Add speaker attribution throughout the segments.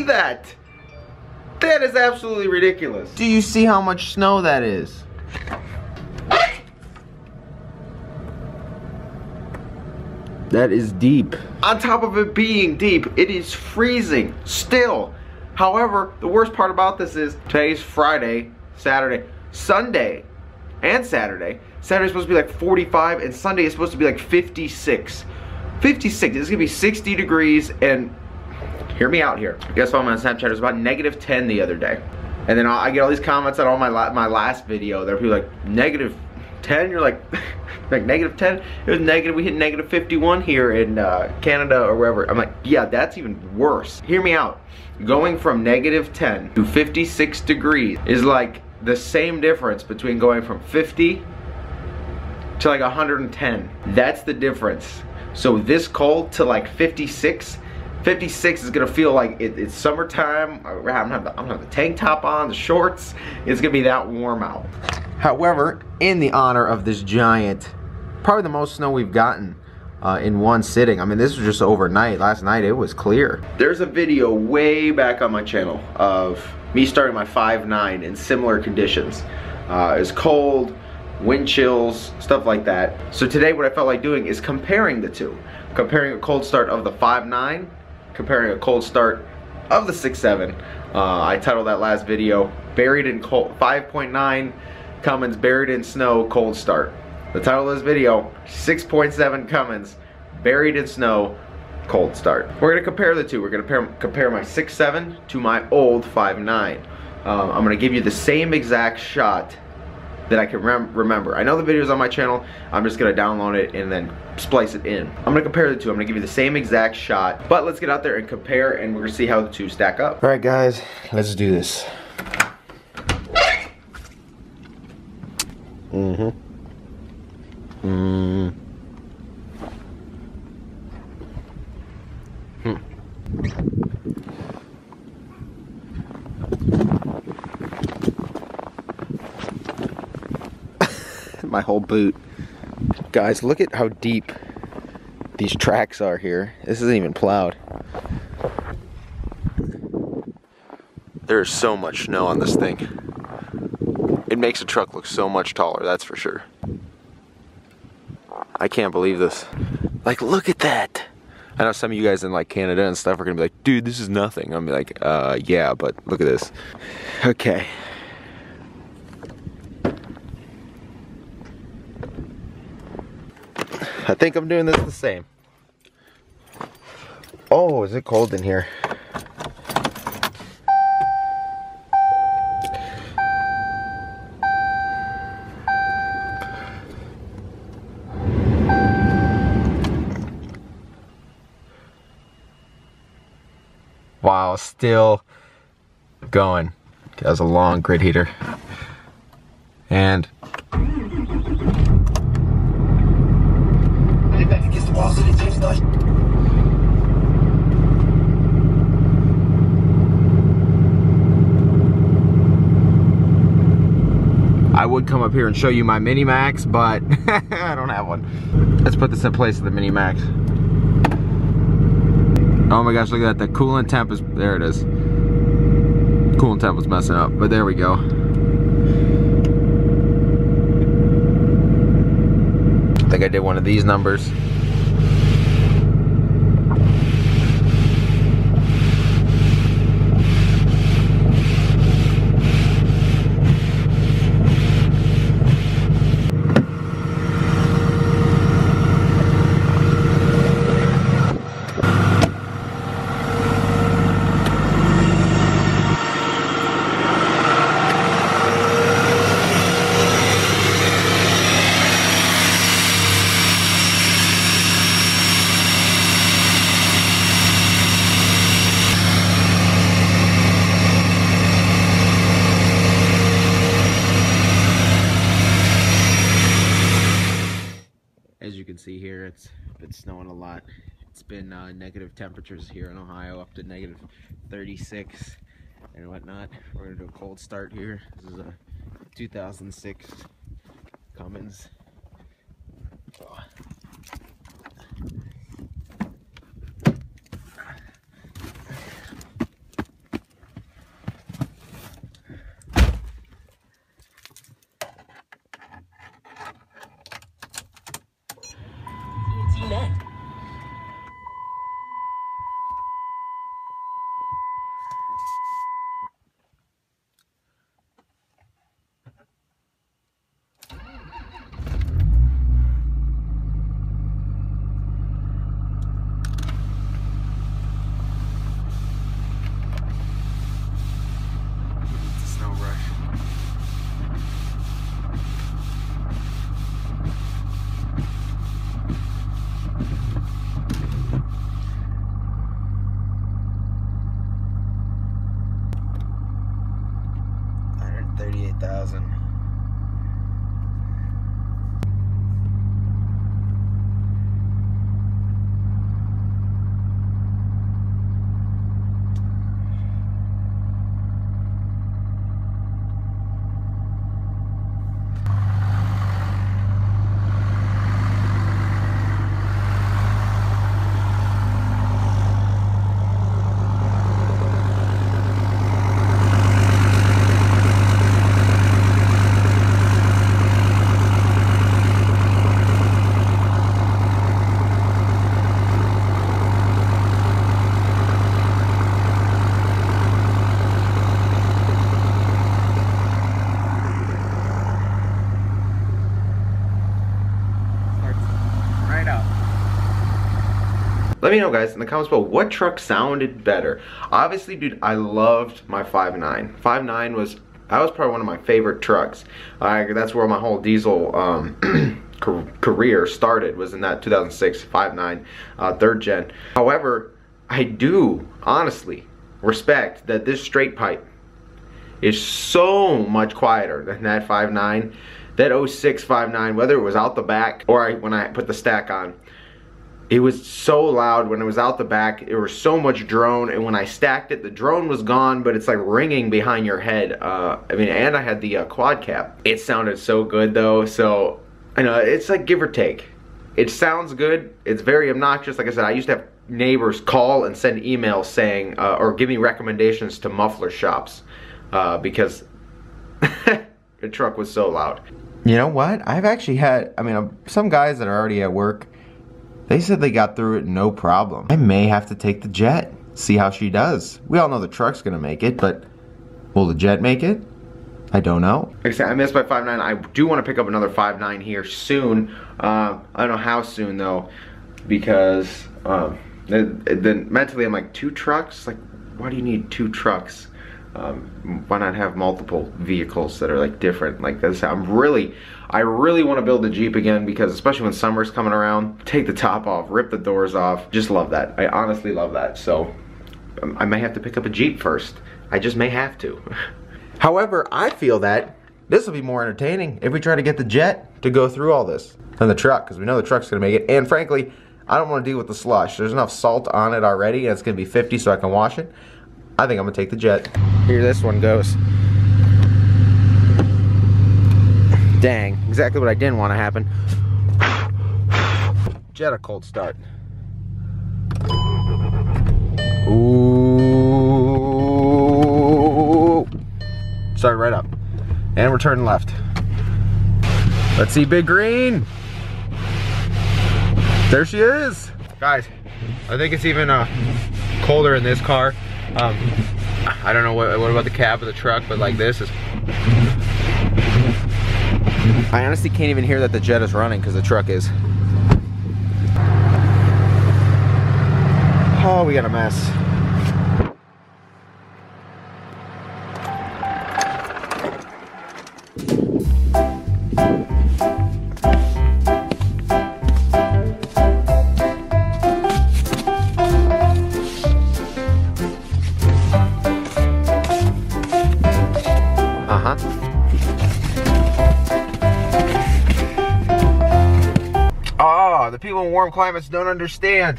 Speaker 1: that? That is absolutely ridiculous.
Speaker 2: Do you see how much snow that is? That is deep.
Speaker 1: On top of it being deep, it is freezing still. However, the worst part about this is today's Friday, Saturday, Sunday, and Saturday. Saturday's supposed to be like 45, and Sunday is supposed to be like 56. 56. It's gonna be 60 degrees, and hear me out here. Guess what? On Snapchat, it was about -10 the other day, and then I get all these comments on all my last video. There are people like -10. You're like, like -10. It was negative. We hit -51 here in Canada or wherever. I'm like, yeah, that's even worse. Hear me out. Going from -10 to 56 degrees is like the same difference between going from 50 to like 110. That's the difference. So this cold to like 56 is gonna feel like it's summertime. I'm gonna have the tank top on, the shorts. It's gonna be that warm out.
Speaker 2: However, in the honor of this giant, probably the most snow we've gotten in one sitting. I mean, this was just overnight. Last night it was clear.
Speaker 1: There's a video way back on my channel of me starting my 5.9 in similar conditions. It's cold, wind chills, stuff like that. So today what I felt like doing is comparing the two. Comparing a cold start of the 5.9, comparing a cold start of the 6.7. I titled that last video, Buried in Cold, 5.9 Cummins Buried in Snow Cold Start. The title of this video, 6.7 Cummins Buried in Snow Cold Start. We're gonna compare the two. We're gonna compare my 6.7 to my old 5.9. I'm gonna give you the same exact shot that I can remember. I know the video's on my channel. I'm just gonna download it and then splice it in. I'm gonna compare the two. I'm gonna give you the same exact shot, but let's get out there and compare, and we're gonna see how the two stack up.
Speaker 2: All right, guys, let's do this. My whole boot. Guys, look at how deep these tracks are here. This isn't even plowed. There's so much snow on this thing. It makes a truck look so much taller, that's for sure. I can't believe this. Like, look at that. I know some of you guys in like Canada and stuff are gonna be like, dude, this is nothing. I'm like, yeah, but look at this. Okay. I think I'm doing this the same. Oh, is it cold in here? Wow, still going. That was a long grid heater. And I would come up here and show you my Mini Max, but I don't have one. Let's put this in place of the Mini Max. Oh my gosh, look at that. The coolant temp is, there it is. Coolant temp was messing up, but there we go. I think I did one of these numbers. As you can see here, it's been snowing a lot. It's been negative temperatures here in Ohio, up to negative 36 and whatnot. We're gonna do a cold start here. This is a 2006 Cummins. Oh. 38,000.
Speaker 1: Let me know, guys, in the comments below what truck sounded better. Obviously, dude, I loved my 5.9. 5.9 was probably one of my favorite trucks. That's where my whole diesel career started, was in that 2006 5.9 third gen. However, I do honestly respect that this straight pipe is so much quieter than that 5.9. That 06 5.9, whether it was out the back or when I put the stack on, it was so loud when it was out the back. There was so much drone, and when I stacked it, the drone was gone, but it's like ringing behind your head. I mean, and I had the quad cap. It sounded so good though, so I know it's like give or take. It sounds good. It's very obnoxious. Like I said, I used to have neighbors call and send emails saying, or give me recommendations to muffler shops because the truck was so loud. You know what? I've actually had, I mean, some guys that are already at work, they said they got through it no problem. I may have to take the Jet, see how she does. We all know the truck's gonna make it, but will the Jet make it? I don't know. Like I said, I missed my 5.9. I do want to pick up another 5.9 here soon. I don't know how soon though, because then mentally I'm like, 2 trucks? Like, why do you need 2 trucks? Why not have multiple vehicles that are like different like this? I really want to build a Jeep again, because especially when summer's coming around, take the top off, rip the doors off, just love that. I honestly love that. So I may have to pick up a Jeep first. I just may have to. However, I feel that this will be more entertaining if we try to get the Jet to go through all this than the truck, because we know the truck's gonna make it. And frankly, I don't want to deal with the slush. There's enough salt on it already, and it's gonna be 50 so I can wash it. I think I'm gonna take the Jet. Here this one goes. Dang, exactly what I didn't want to happen. Jet a cold start. Ooh. Started right up. And we're turning left. Let's see Big Green. There she is. Guys, I think it's even colder in this car. I don't know what about the cab of the truck, but like this is... I honestly can't even hear that the Jet is running because the truck is. Oh, we got a mess. The people in warm climates don't understand.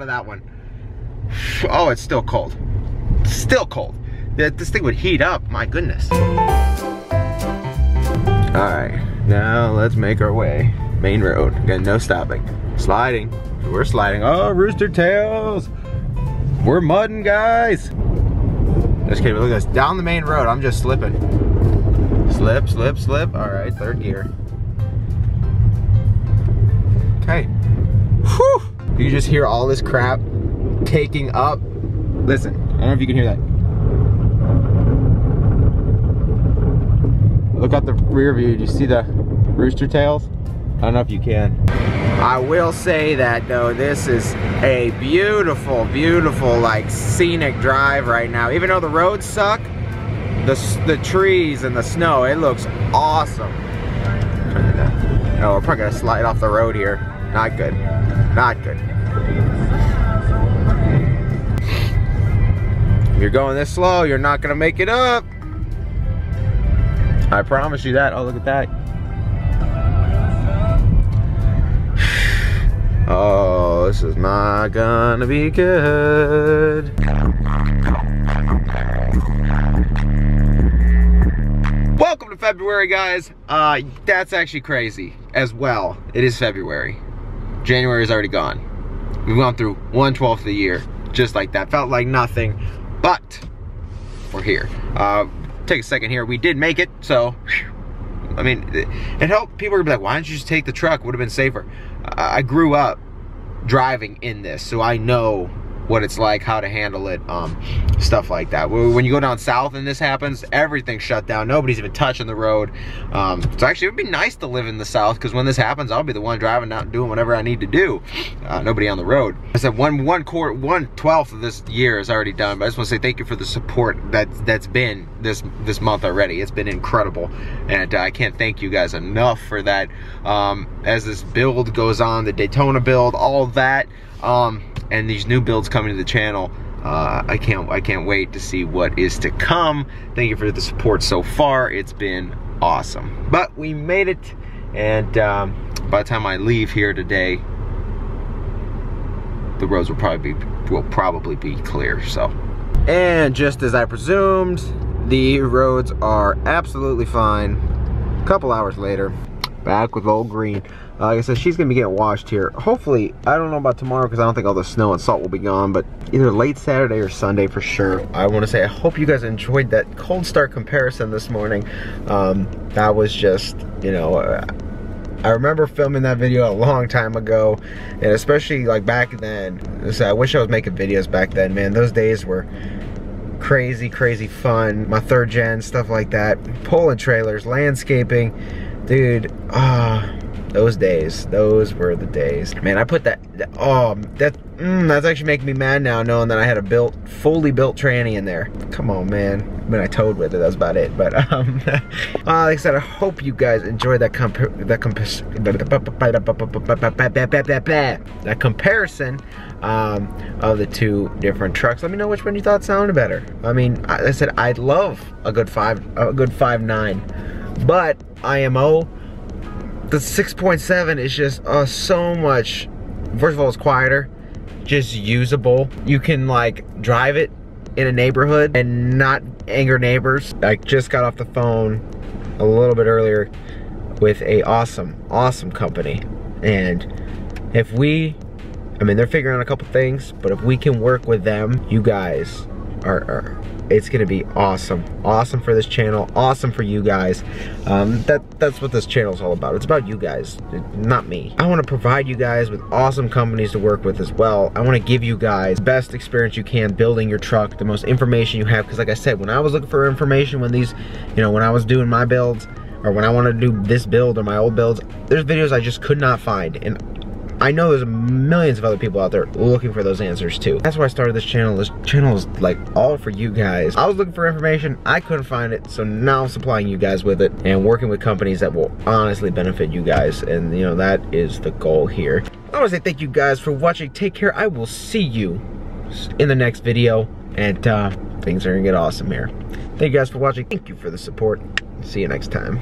Speaker 1: That one. Oh, it's still cold. Still cold. This thing would heat up. My goodness. Alright, now let's make our way. Main road. Again, no stopping. Sliding. We're sliding. Oh, rooster tails. We're mudding, guys. Just kidding. Look at this. Down the main road. I'm just slipping. Slip, slip, slip. Alright, third gear. Okay. Whew. You just hear all this crap taking up. Listen, I don't know if you can hear that.
Speaker 2: look out the rear view. Do you see the rooster tails? I don't know if you can. I will say that though, this is a beautiful, beautiful like scenic drive right now. Even though the roads suck, the trees and the snow, it looks awesome. Oh, we're probably gonna slide off the road here. Not good. Not good. If you're going this slow, you're not gonna make it up. I promise you that. Oh, look at that. Oh, this is not gonna be good. Welcome to February, guys. That's actually crazy as well. It is February. January is already gone. We've gone through 1/12 of the year, just like that. Felt like nothing, but we're here. Take a second here. We did make it, so I mean, it helped. People are gonna be like, why didn't you just take the truck? Would have been safer. I grew up driving in this, so I know what it's like, how to handle it, stuff like that. When you go down south and this happens, everything's shut down. Nobody's even touching the road. So actually, it would be nice to live in the south, because when this happens, I'll be the one driving out and doing whatever I need to do. Nobody on the road. I said 1/12 of this year is already done, but I just want to say thank you for the support that's been this month already. It's been incredible, and I can't thank you guys enough for that. As this build goes on, the Daytona build, all that, and these new builds coming to the channel, I can't wait to see what is to come. Thank you for the support so far. It's been awesome. But we made it, and by the time I leave here today, the roads will probably be clear. So, and just as I presumed, the roads are absolutely fine. A couple hours later, back with old Green. Like I said, she's gonna be getting washed here. Hopefully, I don't know about tomorrow because I don't think all the snow and salt will be gone, but either late Saturday or Sunday for sure. I want to say I hope you guys enjoyed that cold start comparison this morning. That was just, you know, I remember filming that video a long time ago, and especially like back then. So I wish I was making videos back then, man. Those days were crazy, crazy fun. My 3rd gen, stuff like that. Pulling trailers, landscaping, dude. Those days, those were the days. Man, I put that's actually making me mad now, knowing that I had a fully built tranny in there. Come on, man. I mean, I towed with it, that's about it. But like I said, I hope you guys enjoyed that comparison of the two different trucks. Let me know which one you thought sounded better. I mean, I said I'd love a good 5.9, but IMO. The 6.7 is just so much. First of all, it's quieter, just usable. You can like drive it in a neighborhood and not anger neighbors. I just got off the phone a little bit earlier with a awesome company, and if we, I mean, they're figuring out a couple things, but if we can work with them, you guys are it's gonna be awesome. Awesome for this channel, awesome for you guys. That's what this channel is all about. It's about you guys, not me. I wanna provide you guys with awesome companies to work with as well. I wanna give you guys the best experience you can building your truck, the most information you have, because like I said, when I was looking for information, when these, you know, when I was doing my builds, or when I wanted to do this build or my old builds, there's videos I just could not find. And I know there's millions of other people out there looking for those answers too. That's why I started this channel. This channel is like all for you guys. I was looking for information, I couldn't find it, so now I'm supplying you guys with it and working with companies that will honestly benefit you guys. And you know, that is the goal here. I want to say thank you guys for watching. Take care. I will see you in the next video, and things are gonna get awesome here. Thank you guys for watching. Thank you for the support. See you next time.